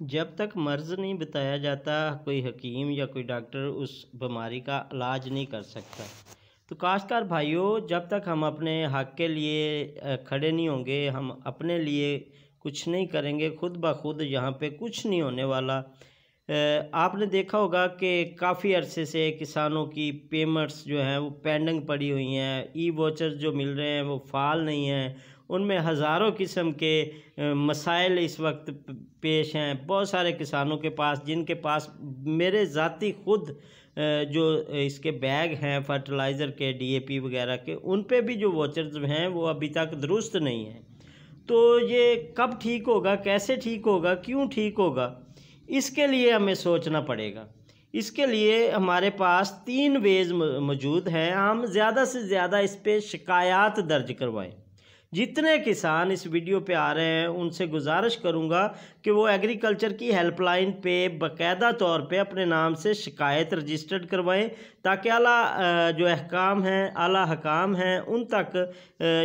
जब तक मर्ज़ नहीं बताया जाता, कोई हकीम या कोई डॉक्टर उस बीमारी का इलाज नहीं कर सकता। तो काश्तकार भाइयों, जब तक हम अपने हक़ के लिए खड़े नहीं होंगे, हम अपने लिए कुछ नहीं करेंगे, खुद ब खुद यहाँ पे कुछ नहीं होने वाला। आपने देखा होगा कि काफ़ी अरसे से किसानों की पेमेंट्स जो हैं वो पेंडिंग पड़ी हुई हैं। ई वोचर्स जो मिल रहे हैं वो फ़ाल नहीं हैं। उनमें हज़ारों किस्म के मसाइल इस वक्त पेश हैं। बहुत सारे किसानों के पास, जिनके पास मेरे ज़ाती खुद जो इसके बैग हैं फर्टिलाइज़र के, डीएपी वगैरह के, उन पे भी जो वोचर्स हैं वो अभी तक दुरुस्त नहीं हैं। तो ये कब ठीक होगा, कैसे ठीक होगा, क्यों ठीक होगा, इसके लिए हमें सोचना पड़ेगा। इसके लिए हमारे पास 3 वेज़ मौजूद हैं। हम ज़्यादा से ज़्यादा इस पे शिकायत दर्ज करवाएं। जितने किसान इस वीडियो पे आ रहे हैं उनसे गुजारिश करूंगा कि वो एग्रीकल्चर की हेल्पलाइन पे बाकायदा तौर पे अपने नाम से शिकायत रजिस्टर्ड करवाएं, ताकि आला जो अहकाम हैं, आला हकाम हैं, उन तक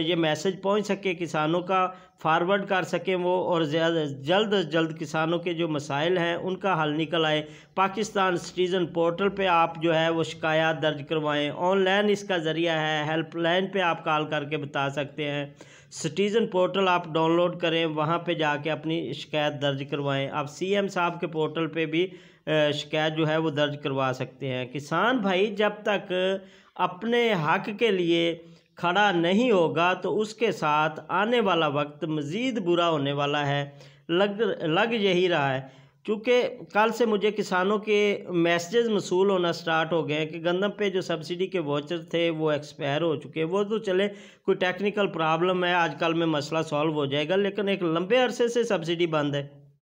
ये मैसेज पहुंच सके, किसानों का फारवर्ड कर सकें वो, और जल्द अज जल्द किसानों के जो मसाइल हैं उनका हल निकल आए। पाकिस्तान सिटीज़न पोर्टल पे आप जो है वो शिकायत दर्ज करवाएं। ऑनलाइन इसका ज़रिया है, हेल्पलाइन पे आप कॉल करके बता सकते हैं। सिटीज़न पोर्टल आप डाउनलोड करें, वहाँ पे जाके अपनी शिकायत दर्ज करवाएं। आप सीएम साहब के पोर्टल पे भी शिकायत जो है वो दर्ज करवा सकते हैं। किसान भाई जब तक अपने हक़ के लिए खड़ा नहीं होगा तो उसके साथ आने वाला वक्त मज़ीद बुरा होने वाला है। लग यही रहा है, क्योंकि कल से मुझे किसानों के मैसेजेस मसूल होना स्टार्ट हो गए हैं कि गंदम पे जो सब्सिडी के वाउचर थे वो एक्सपायर हो चुके हैं। वो तो चले कोई टेक्निकल प्रॉब्लम है, आजकल में मसला सॉल्व हो जाएगा, लेकिन एक लंबे अरसे से सब्सिडी बंद है।